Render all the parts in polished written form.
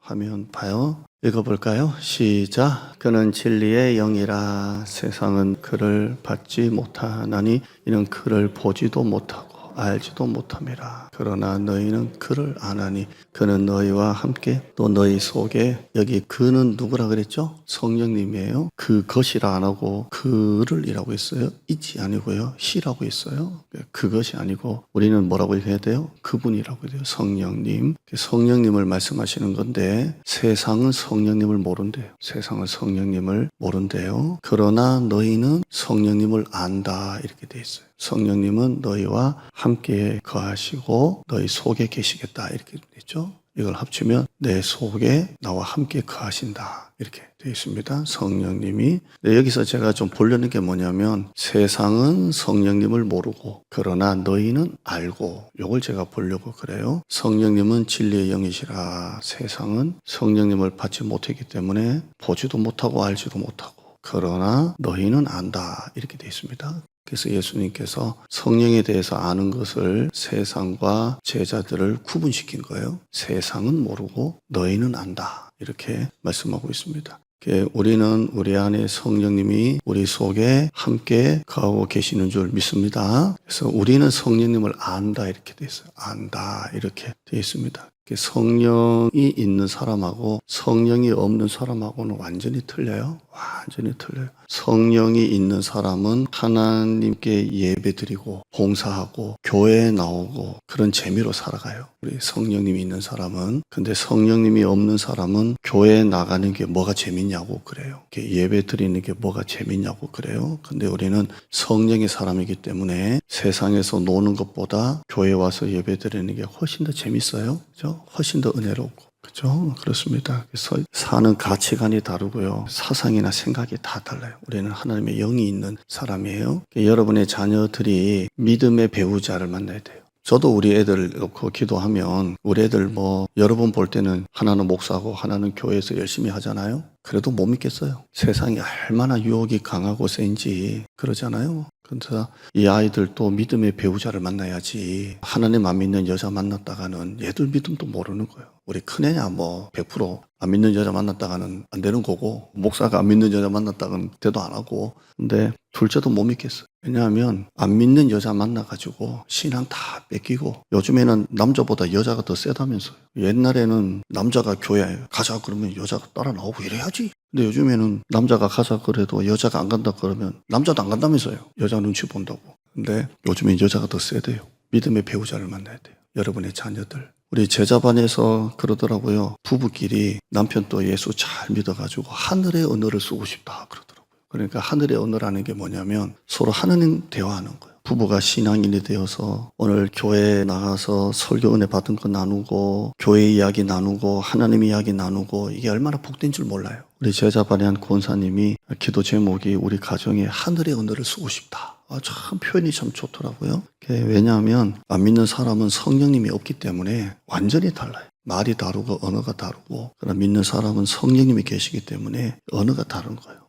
화면 봐요. 읽어볼까요? 시작. 그는 진리의 영이라. 세상은 그를 받지 못하나니 이는 그를 보지도 못하고 알지도 못함이라. 그러나 너희는 그를 아나니 그는 너희와 함께 또 너희 속에. 여기 그는 누구라 그랬죠? 성령님이에요. 그것이라 안 하고 그를 이라고 했어요. 있지 아니고요. 시라고 했어요. 그것이 아니고 우리는 뭐라고 해야 돼요? 그분이라고 해야 돼요. 성령님. 성령님을 말씀하시는 건데 세상은 성령님을 모른대요. 세상은 성령님을 모른대요. 그러나 너희는 성령님을 안다 이렇게 돼 있어요. 성령님은 너희와 함께 거하시고 너희 속에 계시겠다 이렇게 되죠. 이걸 합치면 내 속에 나와 함께 거하신다 이렇게 되어 있습니다. 성령님이. 여기서 제가 좀 보려는 게 뭐냐면 세상은 성령님을 모르고 그러나 너희는 알고, 요걸 제가 보려고 그래요. 성령님은 진리의 영이시라. 세상은 성령님을 받지 못했기 때문에 보지도 못하고 알지도 못하고 그러나 너희는 안다 이렇게 되어 있습니다. 그래서 예수님께서 성령에 대해서 아는 것을 세상과 제자들을 구분시킨 거예요. 세상은 모르고 너희는 안다 이렇게 말씀하고 있습니다. 우리는 우리 안에 성령님이 우리 속에 함께 거하고 계시는 줄 믿습니다. 그래서 우리는 성령님을 안다 이렇게 돼 있어요. 안다 이렇게 돼 있습니다. 성령이 있는 사람하고 성령이 없는 사람하고는 완전히 틀려요. 완전히 틀려요. 성령이 있는 사람은 하나님께 예배드리고 봉사하고 교회에 나오고 그런 재미로 살아가요. 우리 성령님이 있는 사람은. 근데 성령님이 없는 사람은 교회에 나가는 게 뭐가 재밌냐고 그래요. 예배드리는 게 뭐가 재밌냐고 그래요. 근데 우리는 성령의 사람이기 때문에 세상에서 노는 것보다 교회에 와서 예배드리는 게 훨씬 더 재밌어요. 그죠? 훨씬 더 은혜롭고. 그죠? 그렇습니다. 그래서 사는 가치관이 다르고요. 사상이나 생각이 다 달라요. 우리는 하나님의 영이 있는 사람이에요. 여러분의 자녀들이 믿음의 배우자를 만나야 돼요. 저도 우리 애들 놓고 기도하면 우리 애들 여러 번 볼 때는 하나는 목사고 하나는 교회에서 열심히 하잖아요. 그래도 못 믿겠어요. 세상이 얼마나 유혹이 강하고 센지 그러잖아요. 그래서 이 아이들도 믿음의 배우자를 만나야지. 하나님 안 믿는 여자 만났다가는 얘들 믿음도 모르는 거예요. 우리 큰애냐 100% 안 믿는 여자 만났다가는 안 되는 거고, 목사가 안 믿는 여자 만났다가는 대도 안 하고. 근데 둘째도 못 믿겠어요. 왜냐하면 안 믿는 여자 만나가지고 신앙 다 뺏기고, 요즘에는 남자보다 여자가 더 세다면서요. 옛날에는 남자가 교회 가자 그러면 여자가 따라 나오고 이래야지. 근데 요즘에는 남자가 가자 그래도 여자가 안 간다 그러면 남자도 안 간다면서요. 여자 눈치 본다고. 근데 요즘엔 여자가 더 세대요. 믿음의 배우자를 만나야 돼요. 여러분의 자녀들. 우리 제자반에서 그러더라고요. 부부끼리 남편 또 예수 잘 믿어가지고 하늘의 언어를 쓰고 싶다 그러더라고요. 그러니까 하늘의 언어라는 게 뭐냐면 서로 하나님 대화하는 거예요. 부부가 신앙인이 되어서 오늘 교회에 나가서 설교 은혜 받은 거 나누고 교회 이야기 나누고 하나님 이야기 나누고, 이게 얼마나 복된 줄 몰라요. 우리 제자반의 한 권사님이 기도 제목이 우리 가정에 하늘의 언어를 쓰고 싶다. 참 표현이 참 좋더라고요. 왜냐하면 안 믿는 사람은 성령님이 없기 때문에 완전히 달라요. 말이 다르고 언어가 다르고, 그러나 믿는 사람은 성령님이 계시기 때문에 언어가 다른 거예요.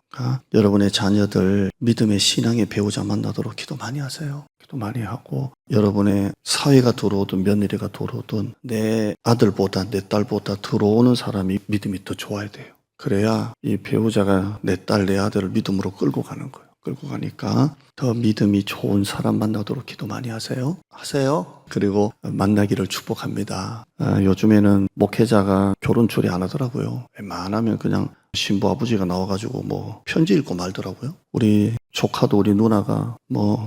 여러분의 자녀들 믿음의 신앙의 배우자 만나도록 기도 많이 하세요. 기도 많이 하고, 여러분의 사위가 들어오든 며느리가 들어오든 내 아들보다 내 딸보다 들어오는 사람이 믿음이 더 좋아야 돼요. 그래야 이 배우자가 내 딸, 내 아들을 믿음으로 끌고 가는 거예요. 끌고 가니까 더 믿음이 좋은 사람 만나도록 기도 많이 하세요. 그리고 만나기를 축복합니다. 요즘에는 목회자가 결혼 초대 안 하더라고요. 웬만하면 그냥 신부 아버지가 나와가지고 편지 읽고 말더라고요. 우리 조카도 우리 누나가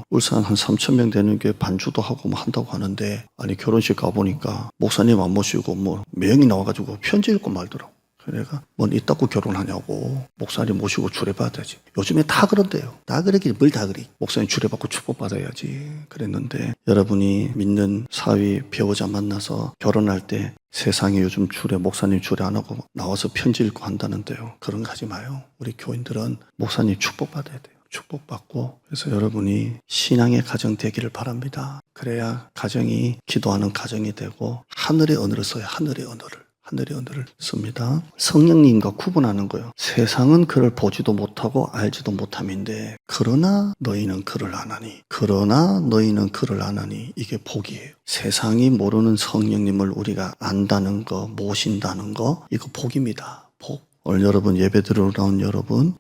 울산 한 3,000명 되는 게 반주도 하고 한다고 하는데, 아니 결혼식 가보니까 목사님 안 모시고 명이 나와가지고 편지 읽고 말더라고. 내가 이따고 결혼하냐고, 목사님 모시고 주례받아야지. 요즘에 다 그런데요. 다 그러길 뭘 다 그래. 목사님 주례받고 축복받아야지 그랬는데, 여러분이 믿는 사위 배우자 만나서 결혼할 때 세상에 요즘 목사님 주례 안 하고 나와서 편지 읽고 한다는데요. 그런 거 하지 마요. 우리 교인들은 목사님 축복받아야 돼요. 축복받고. 그래서 여러분이 신앙의 가정 되기를 바랍니다. 그래야 가정이 기도하는 가정이 되고 하늘의 언어를 써요. 하늘의 언어를. 하늘의 언어를 씁니다. 성령님과 구분하는 거예요. 세상은 그를 보지도 못하고 알지도 못함인데 그러나 너희는 그를 아나니 그러나 너희는 그를 아나니 이게 복이에요. 세상이 모르는 성령님을 우리가 안다는 거, 모신다는 거 이거 복입니다. 복. 오늘 여러분 예배 들으러 나온 여러분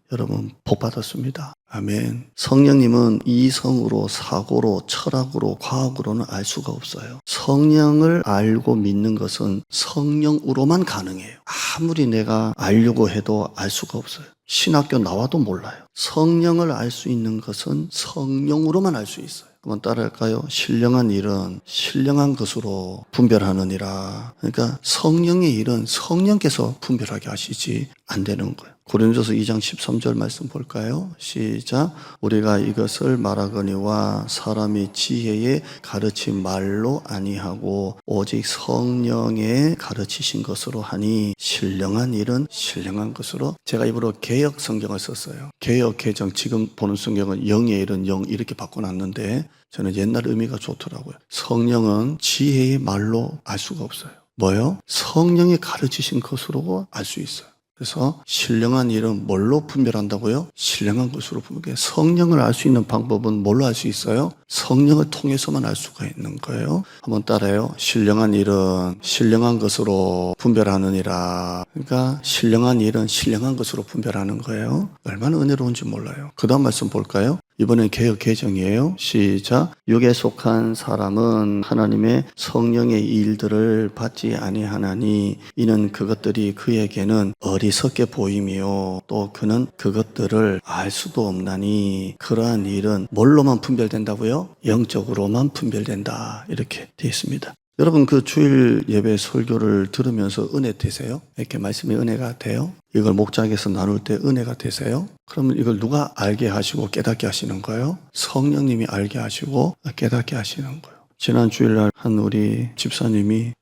복 받았습니다. 아멘. 성령님은 이성으로, 사고로, 철학으로, 과학으로는 알 수가 없어요. 성령을 알고 믿는 것은 성령으로만 가능해요. 아무리 내가 알려고 해도 알 수가 없어요. 신학교 나와도 몰라요. 성령을 알 수 있는 것은 성령으로만 알 수 있어요. 한번 따라할까요? 신령한 일은 신령한 것으로 분별하느니라. 그러니까 성령의 일은 성령께서 분별하게 하시지 안 되는 거예요. 고린도서 2장 13절 말씀 볼까요? 시작. 우리가 이것을 말하거니와 사람이 지혜에 가르친 말로 아니하고 오직 성령의 가르치신 것으로 하니 신령한 일은 신령한 것으로. 제가 일부러 개역 성경을 썼어요. 개역 개정 지금 보는 성경은 영의 일은 영 이렇게 바꿔놨는데 저는 옛날 의미가 좋더라고요. 성령은 지혜의 말로 알 수가 없어요. 뭐요? 성령이 가르치신 것으로 알 수 있어요. 그래서 신령한 일은 뭘로 분별한다고요? 신령한 것으로 분별해요. 성령을 알 수 있는 방법은 뭘로 알 수 있어요? 성령을 통해서만 알 수가 있는 거예요. 한번 따라해요. 신령한 일은 신령한 것으로 분별하느니라. 그러니까 신령한 일은 신령한 것으로 분별하는 거예요. 얼마나 은혜로운지 몰라요. 그 다음 말씀 볼까요? 이번엔 개역 개정이에요. 시작. 육에 속한 사람은 하나님의 성령의 일들을 받지 아니하나니 이는 그것들이 그에게는 어리석게 보이며 또 그는 그것들을 알 수도 없나니 그러한 일은 뭘로만 분별된다고요? 영적으로만 분별된다. 이렇게 되어 있습니다. 여러분 그 주일 예배 설교를 들으면서 은혜 되세요? 이렇게 말씀이 은혜가 돼요? 이걸 목장에서 나눌 때 은혜가 되세요? 그러면 이걸 누가 알게 하시고 깨닫게 하시는 거예요? 성령님이 알게 하시고 깨닫게 하시는 거예요. 지난 주일날 한 우리 집사님이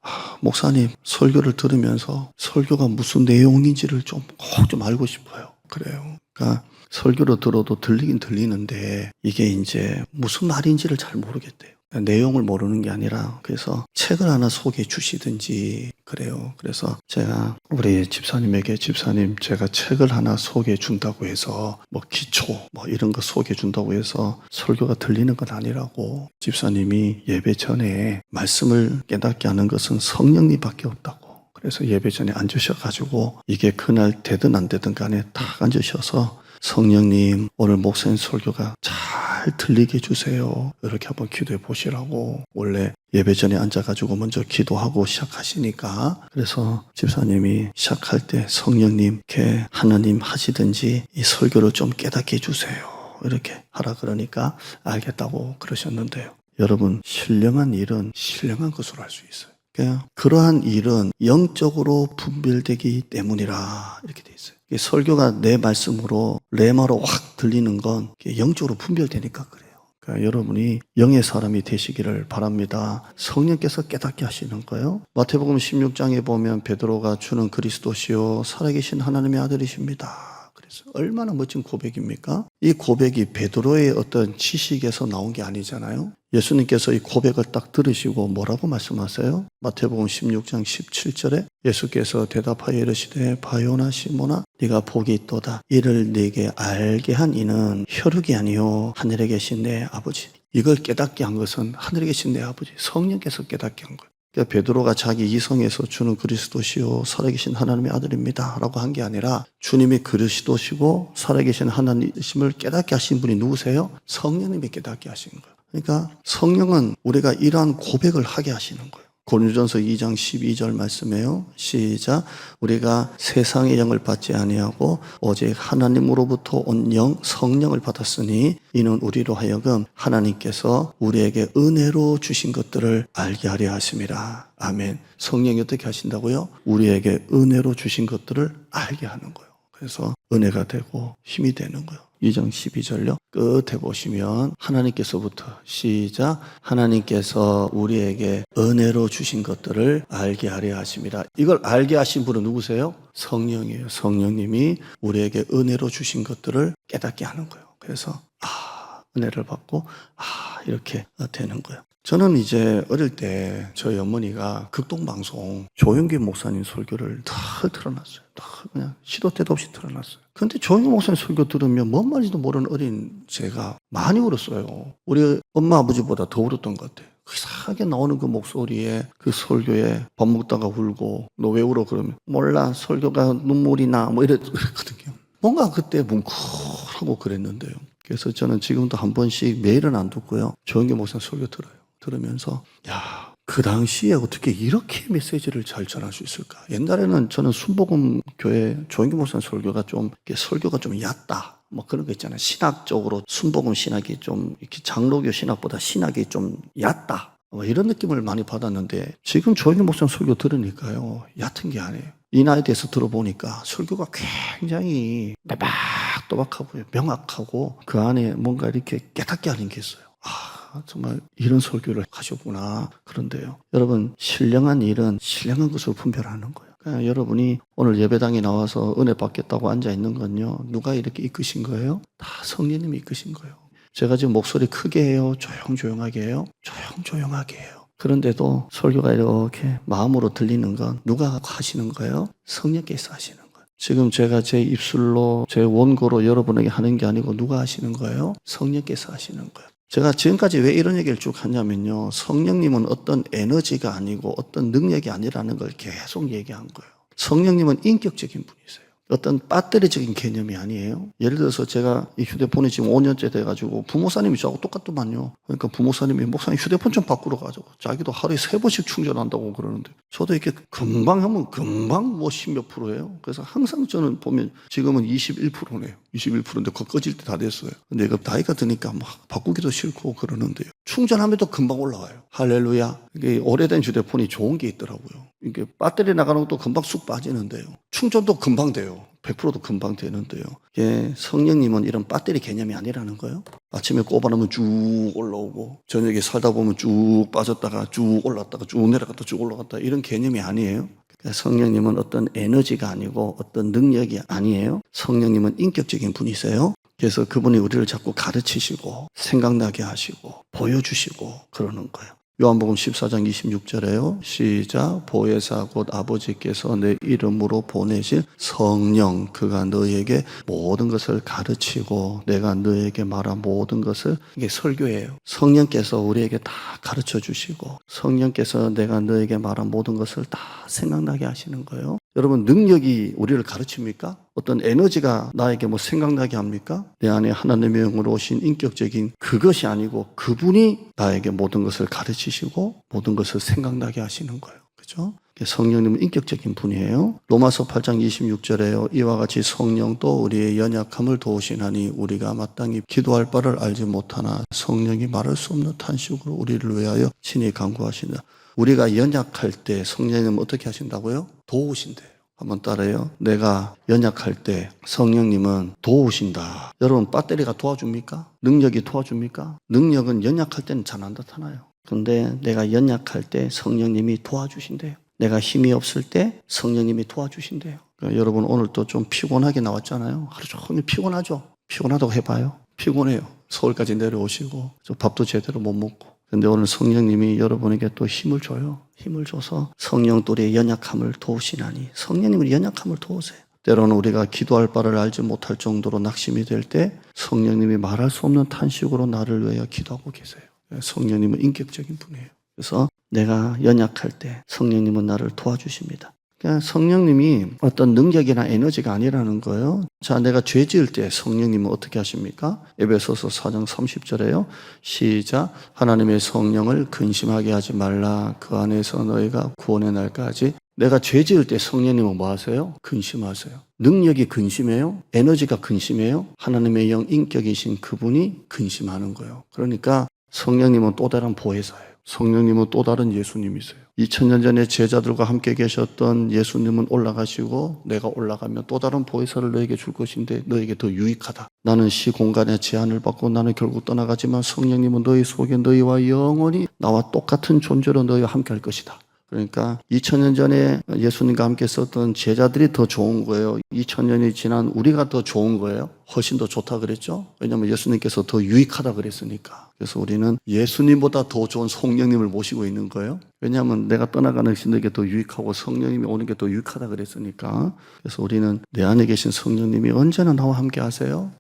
목사님 설교를 들으면서 설교가 무슨 내용인지를 꼭 좀 알고 싶어요. 그래요. 그러니까 설교를 들어도 들리긴 들리는데 이게 이제 무슨 말인지를 잘 모르겠대요. 내용을 모르는 게 아니라 그래서 책을 하나 소개해 주시든지 그래요. 그래서 제가 우리 집사님에게 집사님 제가 책을 하나 소개해 준다고 해서 뭐 기초 뭐 이런 거 소개해 준다고 해서 설교가 들리는 건 아니라고. 집사님이 예배 전에 말씀을 깨닫게 하는 것은 성령님밖에 없다고. 그래서 예배 전에 앉으셔가지고 이게 그날 되든 안 되든 간에 딱 앉으셔서 성령님 오늘 목사님 설교가 잘 들리게 해주세요. 이렇게 한번 기도해 보시라고. 원래 예배 전에 앉아가지고 먼저 기도하고 시작하시니까 그래서 집사님이 시작할 때 성령님 이렇게 하나님 하시든지 이 설교를 좀 깨닫게 해주세요. 이렇게 하라 그러니까 알겠다고 그러셨는데요. 여러분 신령한 일은 신령한 것으로 할 수 있어요. 그러한 일은 영적으로 분별되기 때문이라 이렇게 돼 있어요. 설교가 내 말씀으로 레마로 확 들리는 건 영적으로 분별되니까 그래요. 그러니까 여러분이 영의 사람이 되시기를 바랍니다. 성령께서 깨닫게 하시는 거예요. 마태복음 16장에 보면 베드로가 주는 그리스도시요 살아계신 하나님의 아들이십니다. 그래서 얼마나 멋진 고백입니까? 이 고백이 베드로의 어떤 지식에서 나온 게 아니잖아요. 예수님께서 이 고백을 딱 들으시고 뭐라고 말씀하세요? 마태복음 16장 17절에 예수께서 대답하여 이르시되 바요나 시모나 네가 복이 있도다. 이를 네게 알게 한 이는 혈육이 아니요 하늘에 계신 내 아버지. 이걸 깨닫게 한 것은 하늘에 계신 내 아버지 성령께서 깨닫게 한 거예요. 그러니까 베드로가 자기 이성에서 주는 그리스도시요 살아계신 하나님의 아들입니다 라고 한 게 아니라 주님이 그리스도시고 살아계신 하나님이심을 깨닫게 하신 분이 누구세요? 성령님이 깨닫게 하신 거예요. 그러니까 성령은 우리가 이러한 고백을 하게 하시는 거예요. 고린도전서 2장 12절 말씀이에요. 시작. 우리가 세상의 영을 받지 아니하고 오직 하나님으로부터 온 영 성령을 받았으니 이는 우리로 하여금 하나님께서 우리에게 은혜로 주신 것들을 알게 하려 하심이라. 아멘. 성령이 어떻게 하신다고요? 우리에게 은혜로 주신 것들을 알게 하는 거예요. 그래서 은혜가 되고 힘이 되는 거예요. 2장 12절요. 끝에 보시면 하나님께서부터 시작. 하나님께서 우리에게 은혜로 주신 것들을 알게 하려 하심이라. 이걸 알게 하신 분은 누구세요? 성령이에요. 성령님이 우리에게 은혜로 주신 것들을 깨닫게 하는 거예요. 그래서 은혜를 받고 이렇게 되는 거예요. 저는 이제 어릴 때 저희 어머니가 극동방송 조영기 목사님 설교를 다 틀어놨어요. 다 그냥 시도 때도 없이 틀어놨어요. 근데 조영기 목사님 설교 들으면 뭔 말인지도 모르는 어린 제가 많이 울었어요. 우리 엄마 아버지보다 더 울었던 것 같아요. 이상하게 나오는 그 목소리에 그 설교에 밥 먹다가 울고 너 왜 울어? 그러면 몰라 설교가 눈물이 나 뭐 이랬거든요. 뭔가 그때 뭉클하고 그랬는데요. 그래서 저는 지금도 한 번씩 매일은 안 듣고요. 조영기 목사님 설교 들어요. 들으면서 야, 그 당시에 어떻게 이렇게 메시지를 잘 전할 수 있을까? 옛날에는 저는 순복음 교회 조영기 목사님 설교가 좀 설교가 좀 얕다. 뭐 그런 거 있잖아요. 신학적으로 순복음 신학이 좀 이렇게 장로교 신학보다 신학이 좀 얕다. 뭐 이런 느낌을 많이 받았는데 지금 조영기 목사님 설교 들으니까요. 얕은 게 아니에요. 이 나이에 대해서 들어보니까 설교가 굉장히 또박또박하고 명확하고 그 안에 뭔가 이렇게 깨닫게 하는 게 있어요. 정말 이런 설교를 하셨구나. 그런데요. 여러분, 신령한 일은 신령한 것으로 분별하는 거예요. 그러니까 여러분이 오늘 예배당에 나와서 은혜 받겠다고 앉아있는 건요. 누가 이렇게 이끄신 거예요? 다 성령님이 이끄신 거예요. 제가 지금 목소리 크게 해요? 조용조용하게 해요? 조용조용하게 해요. 그런데도 설교가 이렇게 마음으로 들리는 건 누가 하시는 거예요? 성령께서 하시는 거예요. 지금 제가 제 입술로 제 원고로 여러분에게 하는 게 아니고 누가 하시는 거예요? 성령께서 하시는 거예요. 제가 지금까지 왜 이런 얘기를 쭉 하냐면요. 성령님은 어떤 에너지가 아니고 어떤 능력이 아니라는 걸 계속 얘기한 거예요. 성령님은 인격적인 분이세요. 어떤 배터리적인 개념이 아니에요. 예를 들어서 제가 이 휴대폰이 지금 5년째 돼가지고 부모사님이 저하고 똑같더만요. 그러니까 부모사님이 목사님 휴대폰 좀 바꾸러 가자고. 자기도 하루에 3번씩 충전한다고 그러는데 저도 이렇게 금방 하면 금방 뭐 10몇 프로예요. 그래서 항상 저는 보면 지금은 21%네요. 21%인데 그거 꺼질 때 다 됐어요. 근데 이거 나이가 드니까 막 바꾸기도 싫고 그러는데요. 충전하면 또 금방 올라와요. 할렐루야. 이게 오래된 휴대폰이 좋은 게 있더라고요. 이게 배터리 나가는 것도 금방 쑥 빠지는데요. 충전도 금방 돼요. 100%도 금방 되는데요. 예, 성령님은 이런 배터리 개념이 아니라는 거예요. 아침에 꼽아놓으면 쭉 올라오고 저녁에 살다 보면 쭉 빠졌다가 쭉 올랐다가 쭉 내려갔다 쭉 올라갔다 이런 개념이 아니에요. 그러니까 성령님은 어떤 에너지가 아니고 어떤 능력이 아니에요. 성령님은 인격적인 분이세요. 그래서 그분이 우리를 자꾸 가르치시고 생각나게 하시고 보여주시고 그러는 거예요. 요한복음 14장 26절에요. 시작. 보혜사 곧 아버지께서 내 이름으로 보내실 성령 그가 너에게 모든 것을 가르치고 내가 너에게 말한 모든 것을 이게 설교예요. 성령께서 우리에게 다 가르쳐 주시고 성령께서 내가 너에게 말한 모든 것을 다 생각나게 하시는 거예요. 여러분 능력이 우리를 가르칩니까? 어떤 에너지가 나에게 뭐 생각나게 합니까? 내 안에 하나님의 영으로 오신 인격적인 그것이 아니고 그분이 나에게 모든 것을 가르치시고 모든 것을 생각나게 하시는 거예요. 그죠? 성령님은 인격적인 분이에요. 로마서 8장 26절에요. 이와 같이 성령도 우리의 연약함을 도우시나니 우리가 마땅히 기도할 바를 알지 못하나 성령이 말할 수 없는 탄식으로 우리를 위하여 친히 간구하신다. 우리가 연약할 때 성령님은 어떻게 하신다고요? 도우신대요. 한번 따라해요. 내가 연약할 때 성령님은 도우신다. 여러분 배터리가 도와줍니까? 능력이 도와줍니까? 능력은 연약할 때는 잘 안 나타나요. 근데 내가 연약할 때 성령님이 도와주신대요. 내가 힘이 없을 때 성령님이 도와주신대요. 그러니까 여러분 오늘 또 좀 피곤하게 나왔잖아요. 하루 종일 피곤하죠? 피곤하다고 해봐요. 피곤해요. 서울까지 내려오시고 밥도 제대로 못 먹고. 근데 오늘 성령님이 여러분에게 또 힘을 줘요. 힘을 줘서 성령들의 연약함을 도우시나니 성령님의 연약함을 도우세요. 때로는 우리가 기도할 바를 알지 못할 정도로 낙심이 될 때 성령님이 말할 수 없는 탄식으로 나를 위하여 기도하고 계세요. 성령님은 인격적인 분이에요. 그래서 내가 연약할 때 성령님은 나를 도와주십니다. 그러니까 성령님이 어떤 능력이나 에너지가 아니라는 거예요. 자, 내가 죄 지을 때 성령님은 어떻게 하십니까? 에베소서 4장 30절에요. 시작. 하나님의 성령을 근심하게 하지 말라. 그 안에서 너희가 구원의 날까지. 내가 죄 지을 때 성령님은 뭐 하세요? 근심하세요. 능력이 근심해요? 에너지가 근심해요? 하나님의 영 인격이신 그분이 근심하는 거예요. 그러니까 성령님은 또 다른 보혜사예요. 성령님은 또 다른 예수님이세요. 2000년 전에 제자들과 함께 계셨던 예수님은 올라가시고 내가 올라가면 또 다른 보혜사를 너에게 줄 것인데 너에게 더 유익하다. 나는 시공간의 제한을 받고 나는 결국 떠나가지만 성령님은 너희 속에 너희와 영원히 나와 똑같은 존재로 너희와 함께 할 것이다. 그러니까 2000년 전에 예수님과 함께 썼던 제자들이 더 좋은 거예요. 2000년이 지난 우리가 더 좋은 거예요. 훨씬 더 좋다 그랬죠. 왜냐하면 예수님께서 더 유익하다 그랬으니까. 그래서 우리는 예수님보다 더 좋은 성령님을 모시고 있는 거예요. 왜냐하면 내가 떠나가는 신에게 더 유익하고 성령님이 오는 게 더 유익하다 그랬으니까. 그래서 우리는 내 안에 계신 성령님이 언제나 나와 함께 하세요.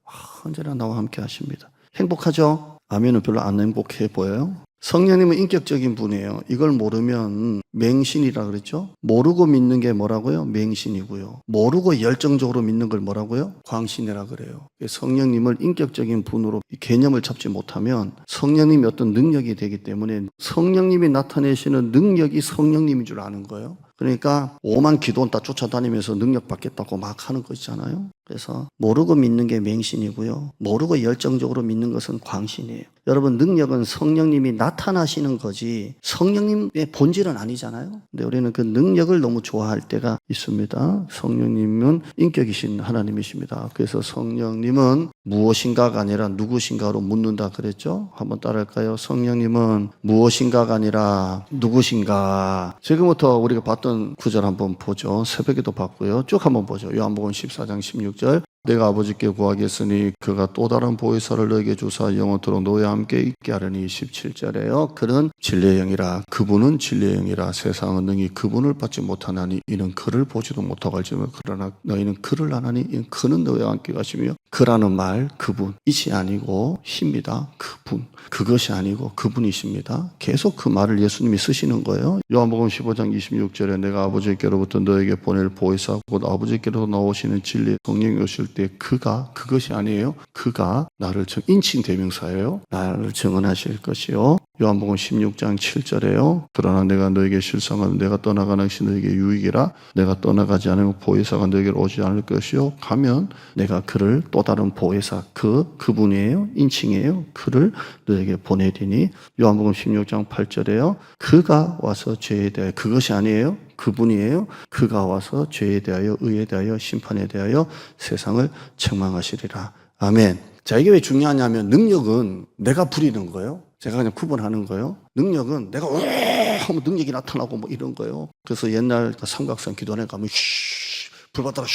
언제나 나와 함께 하십니다. 행복하죠? 아멘은 별로 안 행복해 보여요? 성령님은 인격적인 분이에요. 이걸 모르면 맹신이라 그랬죠? 모르고 믿는 게 뭐라고요? 맹신이고요. 모르고 열정적으로 믿는 걸 뭐라고요? 광신이라 그래요. 성령님을 인격적인 분으로 개념을 잡지 못하면 성령님이 어떤 능력이 되기 때문에 성령님이 나타내시는 능력이 성령님인 줄 아는 거예요. 그러니까 오만 기도원 다 쫓아다니면서 능력 받겠다고 막 하는 거 있잖아요. 그래서 모르고 믿는 게 맹신이고요. 모르고 열정적으로 믿는 것은 광신이에요. 여러분, 능력은 성령님이 나타나시는 거지 성령님의 본질은 아니잖아요. 근데 우리는 그 능력을 너무 좋아할 때가 있습니다. 성령님은 인격이신 하나님이십니다. 그래서 성령님은 무엇인가가 아니라 누구신가로 묻는다 그랬죠? 한번 따라할까요? 성령님은 무엇인가가 아니라 누구신가. 지금부터 우리가 봤던 구절 한번 보죠. 새벽에도 봤고요. 쭉 한번 보죠. 요한복음 14장 16절. 내가 아버지께 구하겠으니 그가 또 다른 보혜사를 너에게 주사 영원토록 너희와 함께 있게 하려니. 17절에요. 그는 진리의 영이라. 그분은 진리의 영이라. 세상은 능히 그분을 받지 못하나니 이는 그를 보지도 못하고 알지만 그러나 너희는 그를 아나니 이는 그는 너희와 함께 가시며. 그라는 말, 그분, 이시 아니고 힘이다. 그분, 그것이 아니고 그분이십니다. 계속 그 말을 예수님이 쓰시는 거예요. 요한복음 15장 26절에 내가 아버지께로부터 너에게 보낼 보혜사 곧 아버지께로 나오시는 진리 성령이 오실 때 그가, 그것이 아니에요. 그가 나를 인칭 대명사예요. 나를 증언하실 것이요. 요한복음 16장 7절에요. 그러나 내가 너에게 실상하는 내가 떠나가는 것이 너에게 유익이라. 내가 떠나가지 않으면 보혜사가 너에게로 오지 않을 것이요. 가면 내가 그를 또 다른 보혜사, 그분이에요. 인칭이에요. 그를 너에게 보내리니. 요한복음 16장 8절에요. 그가 와서 죄에 대하여, 그것이 아니에요. 그분이에요. 그가 와서 죄에 대하여, 의에 대하여, 심판에 대하여 세상을 책망하시리라. 아멘. 자, 이게 왜 중요하냐면 능력은 내가 부리는 거예요. 제가 그냥 구분하는 거예요. 능력은 내가 하면 능력이 나타나고 뭐 이런 거예요. 그래서 옛날 삼각산 기도원에 가면 불 받아라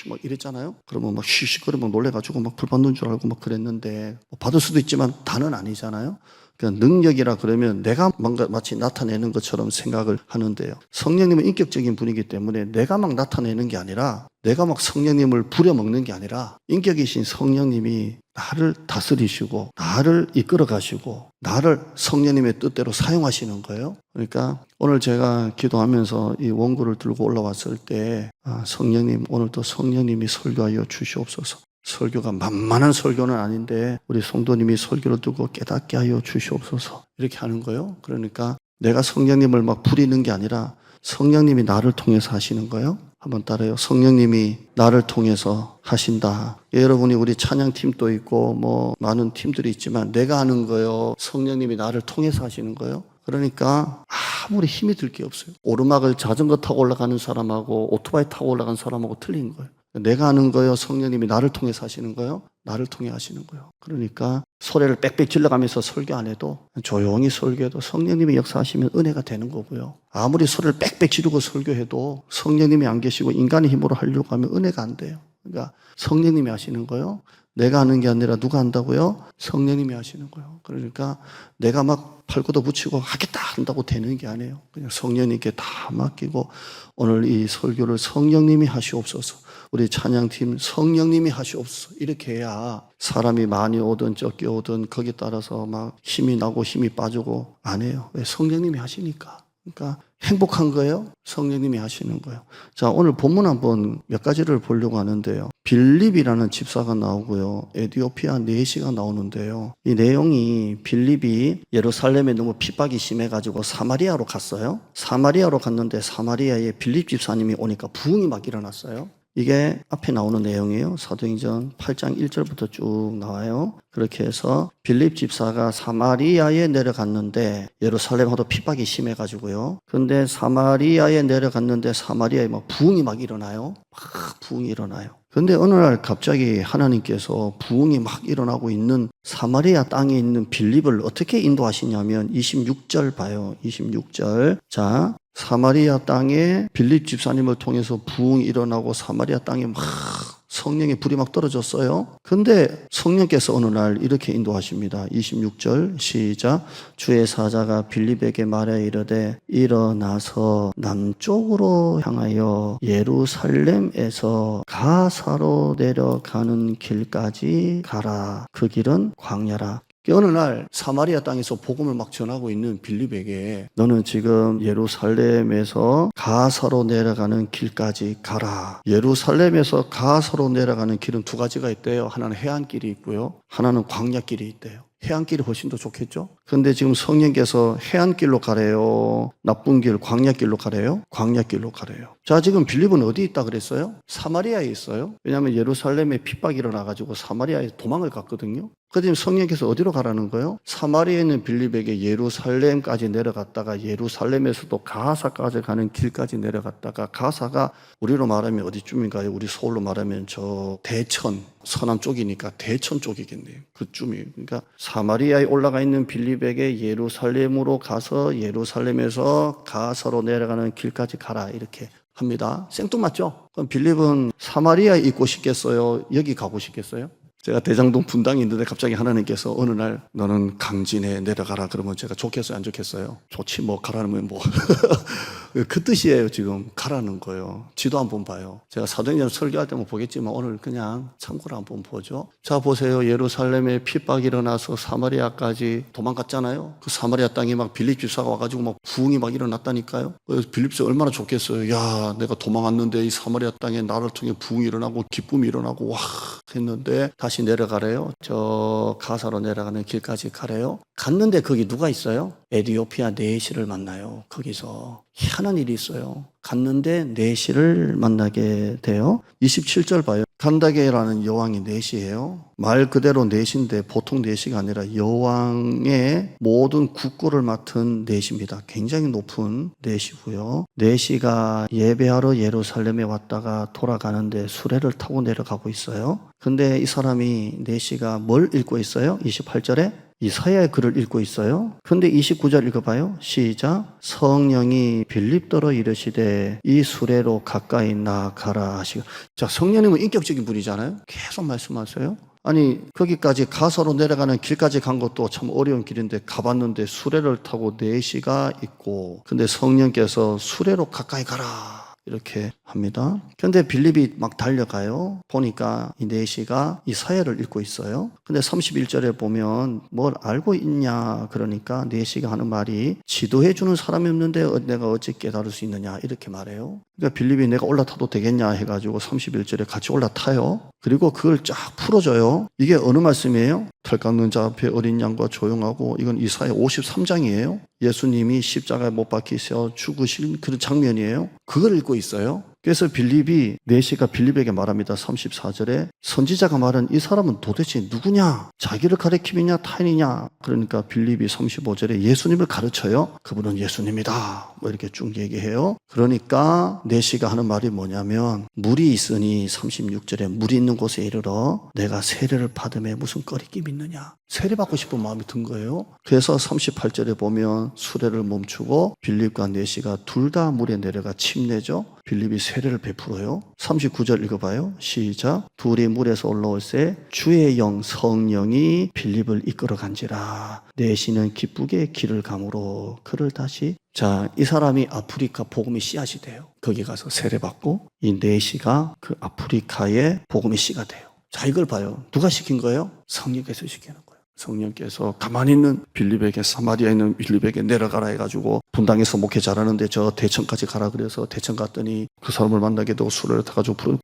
막 이랬잖아요. 그러면 막 시시거리면 놀래가지고 막 불 받는 줄 알고 막 그랬는데 받을 수도 있지만 다는 아니잖아요. 그러니까 능력이라 그러면 내가 뭔가 마치 나타내는 것처럼 생각을 하는데요. 성령님은 인격적인 분이기 때문에 내가 막 나타내는 게 아니라 내가 막 성령님을 부려먹는 게 아니라 인격이신 성령님이 나를 다스리시고 나를 이끌어 가시고 나를 성령님의 뜻대로 사용하시는 거예요. 그러니까 오늘 제가 기도하면서 이 원고를 들고 올라왔을 때 성령님 오늘도 성령님이 설교하여 주시옵소서. 설교가 만만한 설교는 아닌데 우리 성도님이 설교를 듣고 깨닫게 하여 주시옵소서 이렇게 하는 거예요. 그러니까 내가 성령님을 막 부리는 게 아니라 성령님이 나를 통해서 하시는 거예요. 한번 따라요. 성령님이 나를 통해서 하신다. 여러분이 우리 찬양팀도 있고 뭐 많은 팀들이 있지만 내가 하는 거예요. 성령님이 나를 통해서 하시는 거예요. 그러니까 아무리 힘이 들 게 없어요. 오르막을 자전거 타고 올라가는 사람하고 오토바이 타고 올라가는 사람하고 틀린 거예요. 내가 하는 거예요. 성령님이 나를 통해서 하시는 거예요. 나를 통해 하시는 거예요. 그러니까 소리를 빽빽 질러가면서 설교 안 해도 조용히 설교해도 성령님이 역사하시면 은혜가 되는 거고요. 아무리 소리를 빽빽 지르고 설교해도 성령님이 안 계시고 인간의 힘으로 하려고 하면 은혜가 안 돼요. 그러니까 성령님이 하시는 거예요. 내가 하는 게 아니라 누가 한다고요? 성령님이 하시는 거예요. 그러니까 내가 막 팔고도 붙이고 하겠다 한다고 되는 게 아니에요. 그냥 성령님께 다 맡기고 오늘 이 설교를 성령님이 하시옵소서. 우리 찬양팀 성령님이 하시옵소서. 이렇게 해야 사람이 많이 오든 적게 오든 거기에 따라서 막 힘이 나고 힘이 빠지고 안 해요. 왜? 성령님이 하시니까. 그러니까 행복한 거예요. 성령님이 하시는 거예요. 자, 오늘 본문 한번 몇 가지를 보려고 하는데요. 빌립이라는 집사가 나오고요. 에티오피아 내시가 나오는데요. 이 내용이 빌립이 예루살렘에 너무 핍박이 심해가지고 사마리아로 갔어요. 사마리아로 갔는데 사마리아에 빌립 집사님이 오니까 부흥이 막 일어났어요. 이게 앞에 나오는 내용이에요. 사도행전 8장 1절부터 쭉 나와요. 그렇게 해서 빌립 집사가 사마리아에 내려갔는데 예루살렘하고 핍박이 심해가지고요. 그런데 사마리아에 내려갔는데 사마리아에 막 부흥이 막 일어나요. 막 부흥이 일어나요. 그런데 어느 날 갑자기 하나님께서 부흥이 막 일어나고 있는 사마리아 땅에 있는 빌립을 어떻게 인도하시냐면 26절 봐요. 26절. 자, 사마리아 땅에 빌립 집사님을 통해서 부흥이 일어나고 사마리아 땅에 막 성령의 불이 막 떨어졌어요. 근데 성령께서 어느 날 이렇게 인도하십니다. 26절 시작. 주의 사자가 빌립에게 말해 이르되 일어나서 남쪽으로 향하여 예루살렘에서 가사로 내려가는 길까지 가라. 그 길은 광야라. 어느 날 사마리아 땅에서 복음을 막 전하고 있는 빌립에게 너는 지금 예루살렘에서 가사로 내려가는 길까지 가라. 예루살렘에서 가사로 내려가는 길은 두 가지가 있대요. 하나는 해안길이 있고요. 하나는 광야길이 있대요. 해안길이 훨씬 더 좋겠죠? 근데 지금 성령께서 해안길로 가래요? 나쁜 길, 광야길로 가래요? 광야길로 가래요. 자, 지금 빌립은 어디 있다 그랬어요? 사마리아에 있어요. 왜냐하면 예루살렘에 핍박이 일어나가지고 사마리아에 도망을 갔거든요. 그래서 성령께서 어디로 가라는 거예요? 사마리아에 있는 빌립에게 예루살렘까지 내려갔다가 예루살렘에서도 가사까지 가는 길까지 내려갔다가 가사가 우리로 말하면 어디쯤인가요? 우리 서울로 말하면 저 대천, 서남 쪽이니까 대천 쪽이겠네요. 그쯤이. 그러니까 사마리아에 올라가 있는 빌립에게 예루살렘으로 가서 예루살렘에서 가사로 내려가는 길까지 가라 이렇게 합니다. 생뚱맞죠? 그럼 빌립은 사마리아에 있고 싶겠어요? 여기 가고 싶겠어요? 제가 대장동 분당이 있는데 갑자기 하나님께서 어느 날 너는 강진에 내려가라 그러면 제가 좋겠어요? 안 좋겠어요? 좋지 뭐 가라는 뭐 그 뜻이에요. 지금 가라는 거예요. 지도 한번 봐요. 제가 사도행전 설교할 때만 보겠지만 오늘 그냥 참고로 한번 보죠. 자 보세요. 예루살렘에 핍박이 일어나서 사마리아까지 도망갔잖아요. 그 사마리아 땅에 막 빌립 집사가 와가지고 막 부흥이 막 일어났다니까요. 그래서 빌립 집사 얼마나 좋겠어요. 야 내가 도망왔는데 이 사마리아 땅에 나를 통해 부흥이 일어나고 기쁨이 일어나고 와 했는데 다시 내려가래요. 저 가사로 내려가는 길까지 가래요. 갔는데 거기 누가 있어요? 에티오피아 네시를 만나요. 거기서 희한한 일이 있어요. 갔는데 네시를 만나게 돼요. 27절 봐요. 간다게라는 여왕이 네시예요. 말 그대로 네시인데 보통 네시가 아니라 여왕의 모든 국고를 맡은 네시입니다. 굉장히 높은 네시고요. 네시가 예배하러 예루살렘에 왔다가 돌아가는데 수레를 타고 내려가고 있어요. 근데 이 사람이 네시가 뭘 읽고 있어요? 28절에 이사야의 글을 읽고 있어요. 근데 29절 읽어봐요. 시작. 성령이 빌립더러 이르시되 이 수레로 가까이 나가라 하시고. 자, 성령님은 인격적인 분이잖아요. 계속 말씀하세요. 아니 거기까지 가사로 내려가는 길까지 간 것도 참 어려운 길인데 가봤는데 수레를 타고 4시가 있고 근데 성령께서 수레로 가까이 가라 이렇게 합니다. 근데 빌립이 막 달려가요. 보니까 이 네시가 이 사야를 읽고 있어요. 근데 31절에 보면 뭘 알고 있냐 그러니까 네시가 하는 말이 지도해 주는 사람이 없는데 내가 어찌 깨달을 수 있느냐 이렇게 말해요. 그러니까 빌립이 내가 올라타도 되겠냐 해가지고 31절에 같이 올라타요. 그리고 그걸 쫙 풀어줘요. 이게 어느 말씀이에요? 털 깎는 자 앞에 어린 양과 조용하고 이건 이사야 53장이에요. 예수님이 십자가에 못 박히셔 죽으신 그런 장면이에요. 그걸 읽고 있어요. 그래서 빌립이 네시가 빌립에게 말합니다. 34절에 선지자가 말한 이 사람은 도대체 누구냐? 자기를 가리킴이냐 타인이냐? 그러니까 빌립이 35절에 예수님을 가르쳐요. 그분은 예수님이다. 뭐 이렇게 쭉 얘기해요. 그러니까 네시가 하는 말이 뭐냐면 물이 있으니 36절에 물이 있는 곳에 이르러 내가 세례를 받음에 무슨 꺼리낌이 있느냐? 세례 받고 싶은 마음이 든 거예요. 그래서 38절에 보면 수레를 멈추고 빌립과 네시가 둘 다 물에 내려가 침내죠. 빌립이 세례를 베풀어요. 39절 읽어봐요. 시작. 둘이 물에서 올라올새 주의 영 성령이 빌립을 이끌어 간지라. 네시는 기쁘게 길을 가므로 그를 다시 자, 이 사람이 아프리카 복음의 씨앗이 돼요. 거기 가서 세례 받고 이 네시가 그 아프리카의 복음의 씨가 돼요. 자, 이걸 봐요. 누가 시킨 거예요? 성령께서 시키는 거예요. 성령께서 가만히 있는 빌립에게 사마리아에 있는 빌립에게 내려가라 해가지고 분당에서 목회 잘하는데 저 대천까지 가라 그래서 대천 갔더니 그 사람을 만나게 되고 수레를 타가지고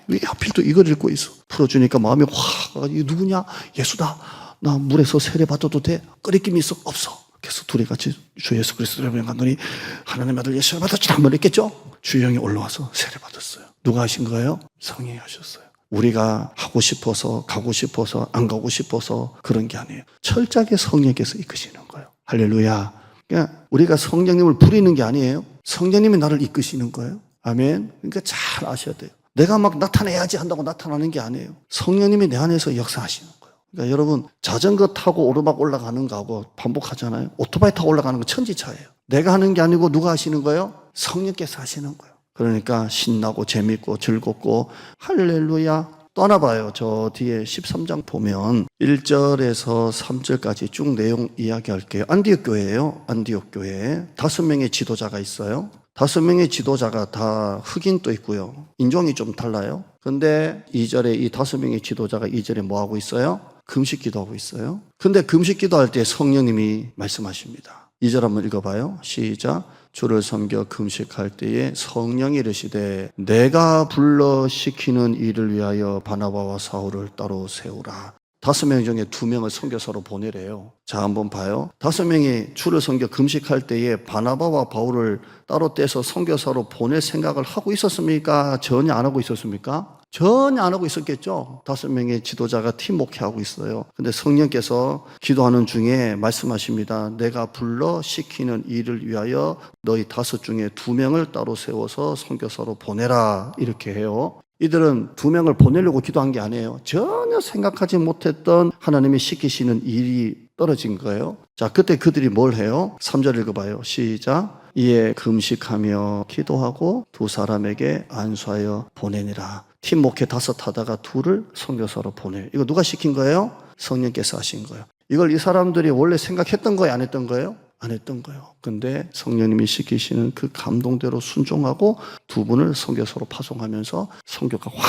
왜 하필 또 이걸 읽고 있어. 풀어주니까 마음이 확 이게 누구냐? 예수다. 나 물에서 세례 받아도 돼? 꺼리낌이 있어? 없어. 그래서 둘이 같이 주 예수 그리스도를 명하노니 하나님의 아들 예수를 받았지 한번 했겠죠? 주영이 올라와서 세례 받았어요. 누가 하신 거예요? 성령이 하셨어요. 우리가 하고 싶어서 가고 싶어서 안 가고 싶어서 그런 게 아니에요. 철저하게 성령께서 이끄시는 거예요. 할렐루야. 그러니까 우리가 성령님을 부리는 게 아니에요. 성령님이 나를 이끄시는 거예요. 아멘. 그러니까 잘 아셔야 돼요. 내가 막 나타내야지 한다고 나타나는 게 아니에요. 성령님이 내 안에서 역사하시는 거예요. 그러니까 여러분 자전거 타고 오르막 올라가는 거하고 반복하잖아요. 오토바이 타고 올라가는 거 천지차예요. 내가 하는 게 아니고 누가 하시는 거예요? 성령께서 하시는 거예요. 그러니까 신나고 재밌고 즐겁고 할렐루야. 또 하나 봐요. 저 뒤에 13장 보면 1절에서 3절까지 쭉 내용 이야기할게요. 안디옥 교회예요. 안디옥 교회 5명의 지도자가 있어요. 5명의 지도자가 다 흑인도 있고요. 인종이 좀 달라요. 근데 2절에 이 5명의 지도자가 2절에 뭐 하고 있어요? 금식 기도하고 있어요. 근데 금식 기도할 때 성령님이 말씀하십니다. 2절 한번 읽어봐요. 시작. 주를 섬겨 금식할 때에 성령이 이르시되 내가 불러 시키는 일을 위하여 바나바와 사울을 따로 세우라. 5명 중에 2명을 선교사로 보내래요. 자, 한번 봐요. 5명이 주를 섬겨 금식할 때에 바나바와 바울을 따로 떼서 선교사로 보낼 생각을 하고 있었습니까? 전혀 안 하고 있었습니까? 전혀 안 하고 있었겠죠. 5명의 지도자가 팀 목회하고 있어요. 근데 성령께서 기도하는 중에 말씀하십니다. 내가 불러 시키는 일을 위하여 너희 5 중에 2명을 따로 세워서 선교사로 보내라. 이렇게 해요. 이들은 2명을 보내려고 기도한 게 아니에요. 전혀 생각하지 못했던 하나님이 시키시는 일이 떨어진 거예요. 자, 그때 그들이 뭘 해요? 3절 읽어봐요. 시작. 이에 금식하며 기도하고 2 사람에게 안수하여 보내니라. 팀 목회 5 하다가 2를 선교사로 보내요. 이거 누가 시킨 거예요? 성령께서 하신 거예요. 이걸 이 사람들이 원래 생각했던 거예요? 안 했던 거예요? 안 했던 거예요. 근데 성령님이 시키시는 그 감동대로 순종하고 2분을 선교사로 파송하면서 선교가 확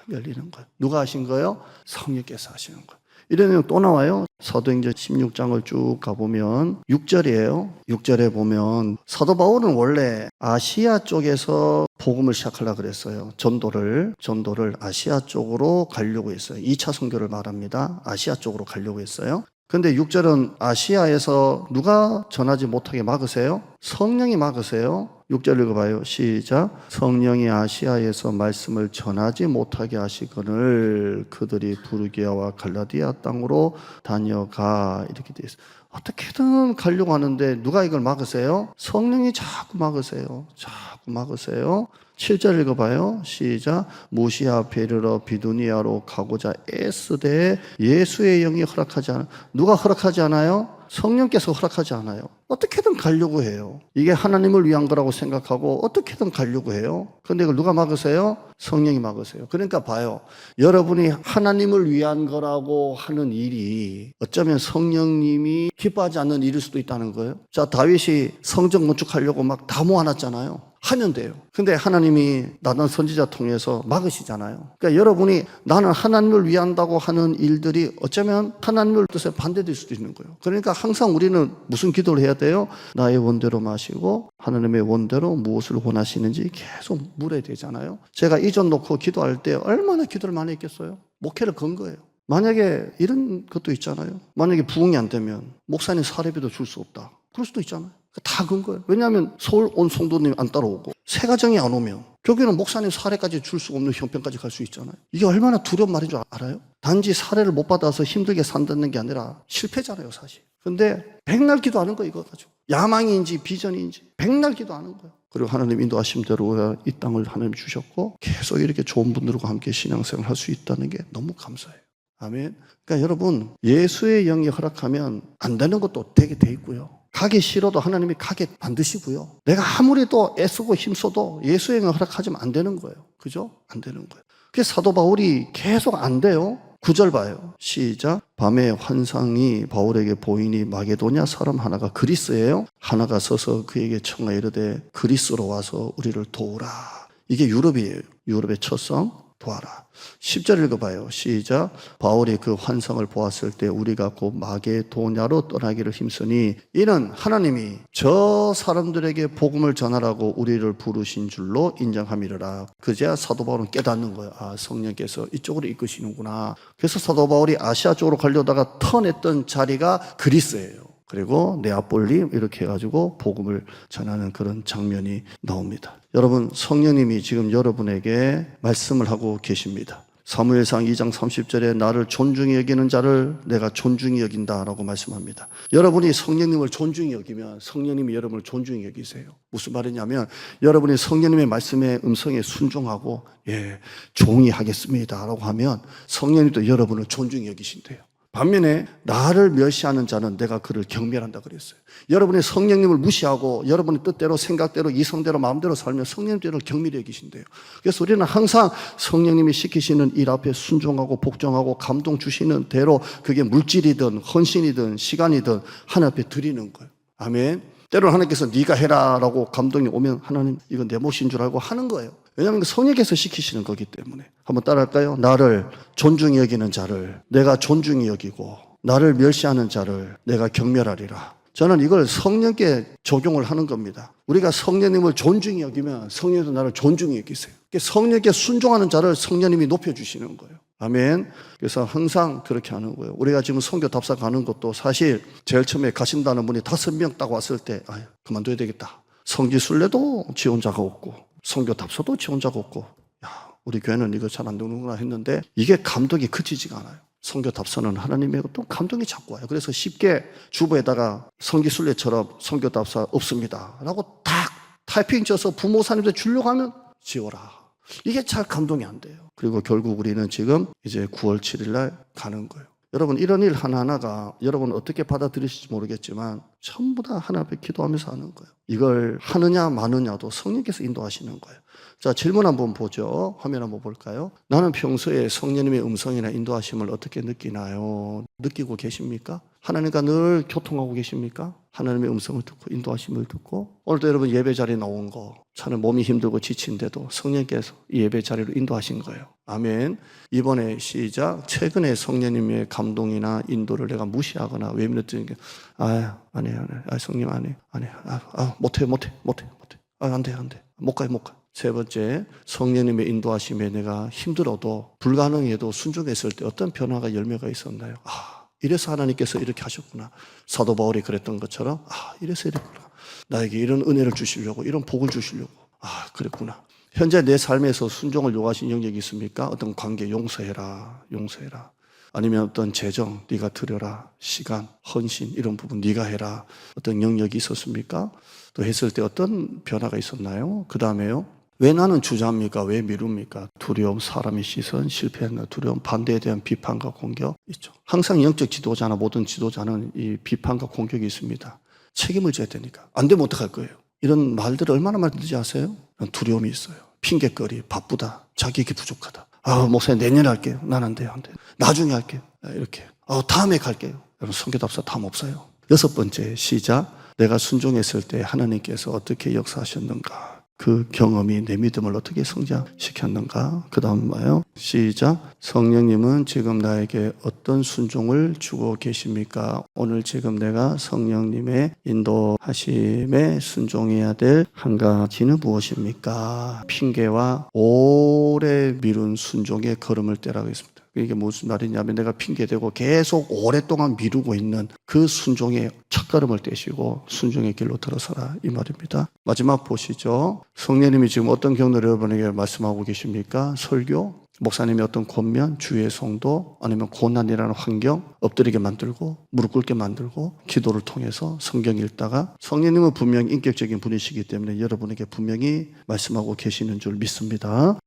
열리는 거예요. 누가 하신 거예요? 성령께서 하시는 거예요. 이런 내용 또 나와요. 사도행전 16장을 쭉 가보면 6절이에요. 6절에 보면 사도 바울은 원래 아시아 쪽에서 복음을 시작하려고 그랬어요. 전도를 아시아 쪽으로 가려고 했어요. 2차 선교를 말합니다. 아시아 쪽으로 가려고 했어요. 근데 6절은 아시아에서 누가 전하지 못하게 막으세요? 성령이 막으세요. 6절 읽어봐요. 시작. 성령이 아시아에서 말씀을 전하지 못하게 하시거늘 그들이 부르기아와 갈라디아 땅으로 다녀가. 이렇게 되어 있어요. 어떻게든 가려고 하는데 누가 이걸 막으세요? 성령이 자꾸 막으세요. 자꾸 막으세요. 7절 읽어봐요. 시작. 무시아 베르러 비두니아로 가고자 애쓰되 예수의 영이 허락하지 않아요. 누가 허락하지 않아요? 성령께서 허락하지 않아요. 어떻게든 가려고 해요. 이게 하나님을 위한 거라고 생각하고 어떻게든 가려고 해요. 그런데 이걸 누가 막으세요? 성령이 막으세요. 그러니까 봐요. 여러분이 하나님을 위한 거라고 하는 일이 어쩌면 성령님이 기뻐하지 않는 일일 수도 있다는 거예요. 자, 다윗이 성전 건축하려고 막 다 모아놨잖아요. 하면 돼요. 근데 하나님이 나단 선지자 통해서 막으시잖아요. 그러니까 여러분이 나는 하나님을 위한다고 하는 일들이 어쩌면 하나님의 뜻에 반대될 수도 있는 거예요. 그러니까 항상 우리는 무슨 기도를 해야 돼요? 나의 원대로 마시고 하나님의 원대로 무엇을 원하시는지 계속 물어야 되잖아요. 제가 이전 놓고 기도할 때 얼마나 기도를 많이 했겠어요? 목회를 건 거예요. 만약에 이런 것도 있잖아요. 만약에 부흥이 안 되면 목사님 사례비도 줄 수 없다. 그럴 수도 있잖아요. 다 건 거예요. 왜냐하면 서울 온 성도님이 안 따라오고 새가정이 안 오면 교회는 목사님 사례까지 줄 수 없는 형편까지 갈 수 있잖아요. 이게 얼마나 두려운 말인 줄 알아요? 단지 사례를 못 받아서 힘들게 산다는 게 아니라 실패잖아요, 사실. 근데 백날 기도하는 거예요, 이거 가지고. 야망인지 비전인지 백날 기도하는 거예요. 그리고 하나님 인도하심대로 이 땅을 하나님 주셨고 계속 이렇게 좋은 분들과 함께 신앙생활 할 수 있다는 게 너무 감사해요. 아멘. 그러니까 여러분, 예수의 영이 허락하면 안 되는 것도 되게 돼 있고요. 가기 싫어도 하나님이 가게 만드시고요. 내가 아무리 또 애쓰고 힘써도 예수의 영을 허락하지면 안 되는 거예요. 그죠? 안 되는 거예요. 그래서 사도 바울이 계속 안 돼요. 9절 봐요. 시작. 밤에 환상이 바울에게 보이니 마게도냐 사람 하나가 그리스예요. 하나가 서서 그에게 청하여 이르되 그리스로 와서 우리를 도우라. 이게 유럽이에요. 유럽의 첫성. 도와라. 10절 읽어봐요. 시작. 바울이 그 환상을 보았을 때 우리가 곧 마게도냐로 떠나기를 힘쓰니 이는 하나님이 저 사람들에게 복음을 전하라고 우리를 부르신 줄로 인정함이라. 그제야 사도 바울은 깨닫는 거예요. 아, 성령께서 이쪽으로 이끄시는구나. 그래서 사도 바울이 아시아 쪽으로 가려다가 턴했던 자리가 그리스예요. 그리고 네아폴리 이렇게 해가지고 복음을 전하는 그런 장면이 나옵니다. 여러분, 성령님이 지금 여러분에게 말씀을 하고 계십니다. 사무엘상 2장 30절에 나를 존중히 여기는 자를 내가 존중히 여긴다라고 말씀합니다. 여러분이 성령님을 존중히 여기면 성령님이 여러분을 존중히 여기세요. 무슨 말이냐면 여러분이 성령님의 말씀의 음성에 순종하고 종이 하겠습니다라고 하면 성령님도 여러분을 존중히 여기신대요. 반면에 나를 멸시하는 자는 내가 그를 경멸한다 그랬어요. 여러분이 성령님을 무시하고 여러분의 뜻대로 생각대로 이성대로 마음대로 살면 성령님을 경멸히 여기신대요. 그래서 우리는 항상 성령님이 시키시는 일 앞에 순종하고 복종하고 감동 주시는 대로 그게 물질이든 헌신이든 시간이든 하나님 앞에 드리는 거예요. 아멘. 때로는 하나님께서 네가 해라라고 감동이 오면 하나님 이건 내 몫인 줄 알고 하는 거예요. 왜냐하면 성령께서 시키시는 거기 때문에. 한번 따라할까요? 나를 존중히 여기는 자를 내가 존중히 여기고 나를 멸시하는 자를 내가 경멸하리라. 저는 이걸 성령께 적용을 하는 겁니다. 우리가 성령님을 존중히 여기면 성령도 나를 존중히 여기세요. 성령께 순종하는 자를 성령님이 높여주시는 거예요. 아멘. 그래서 항상 그렇게 하는 거예요. 우리가 지금 선교 답사 가는 것도 사실 제일 처음에 가신다는 분이 5명 딱 왔을 때 그만둬야 되겠다. 성지순례도 지원자가 없고 선교 답사도 지원자가 없고 우리 교회는 이거 잘 안 되는구나 했는데 이게 감동이 그치지가 않아요. 선교 답사는 하나님의 또 감동이 자꾸 와요. 그래서 쉽게 주보에다가 성지순례처럼 선교 답사 없습니다 라고 딱 타이핑 쳐서 부모사님들 주려고 하면 지워라. 이게 잘 감동이 안 돼요. 그리고 결국 우리는 지금 이제 9월 7일 날 가는 거예요. 여러분 이런 일 하나하나가 여러분 어떻게 받아들이실지 모르겠지만 전부 다 하나님 앞에 기도하면서 하는 거예요. 이걸 하느냐 마느냐도 성령께서 인도하시는 거예요. 자, 질문 한번 보죠. 화면 한번 볼까요? 나는 평소에 성령님의 음성이나 인도하심을 어떻게 느끼나요? 느끼고 계십니까? 하나님과 늘 교통하고 계십니까? 하나님의 음성을 듣고 인도하심을 듣고 오늘도 여러분 예배 자리에 나온 거 저는 몸이 힘들고 지친데도 성령께서 이 예배 자리로 인도하신 거예요. 아멘. 이번에 시작. 최근에 성령님의 감동이나 인도를 내가 무시하거나 외면했던 게 안 해. 성령 안 해. 못해. 안 돼. 못 가요. 세 번째, 성령님의 인도하심에 내가 힘들어도 불가능해도 순종했을 때 어떤 변화가 열매가 있었나요? 이래서 하나님께서 이렇게 하셨구나. 사도 바울이 그랬던 것처럼 이래서 이랬구나. 나에게 이런 은혜를 주시려고 이런 복을 주시려고 그랬구나. 현재 내 삶에서 순종을 요구하신 영역이 있습니까? 어떤 관계 용서해라. 아니면 어떤 재정 네가 드려라. 시간, 헌신 이런 부분 네가 해라. 어떤 영역이 있었습니까? 또 했을 때 어떤 변화가 있었나요? 그 다음에요. 왜 나는 주저합니까? 왜 미룹니까? 두려움, 사람의 시선, 실패한다 두려움, 반대에 대한 비판과 공격 있죠. 항상 영적 지도자나 모든 지도자는 이 비판과 공격이 있습니다. 책임을 져야 되니까. 안 되면 어떡할 거예요? 이런 말들을 얼마나 많이 듣지 아세요? 두려움이 있어요. 핑계거리, 바쁘다, 자기에게 부족하다. 목사님 내년에 할게요. 난 안 돼요. 나중에 할게요. 이렇게. 다음에 갈게요. 여러분 선교답사 다음 없어요. 6번째 시작. 내가 순종했을 때 하나님께서 어떻게 역사하셨는가? 그 경험이 내 믿음을 어떻게 성장시켰는가? 그 다음 봐요. 시작. 성령님은 지금 나에게 어떤 순종을 주고 계십니까? 오늘 지금 내가 성령님의 인도하심에 순종해야 될 한 가지는 무엇입니까? 핑계와 오래 미룬 순종의 걸음을 떼라고 했습니다. 이게 무슨 말이냐면 내가 핑계대고 계속 오랫동안 미루고 있는 그 순종의 첫걸음을 떼시고 순종의 길로 들어서라 이 말입니다. 마지막 보시죠. 성령님이 지금 어떤 경로를 여러분에게 말씀하고 계십니까? 설교, 목사님이 어떤 권면, 주의 성도, 아니면 고난이라는 환경 엎드리게 만들고 무릎 꿇게 만들고 기도를 통해서 성경 읽다가 성령님은 분명히 인격적인 분이시기 때문에 여러분에게 분명히 말씀하고 계시는 줄 믿습니다.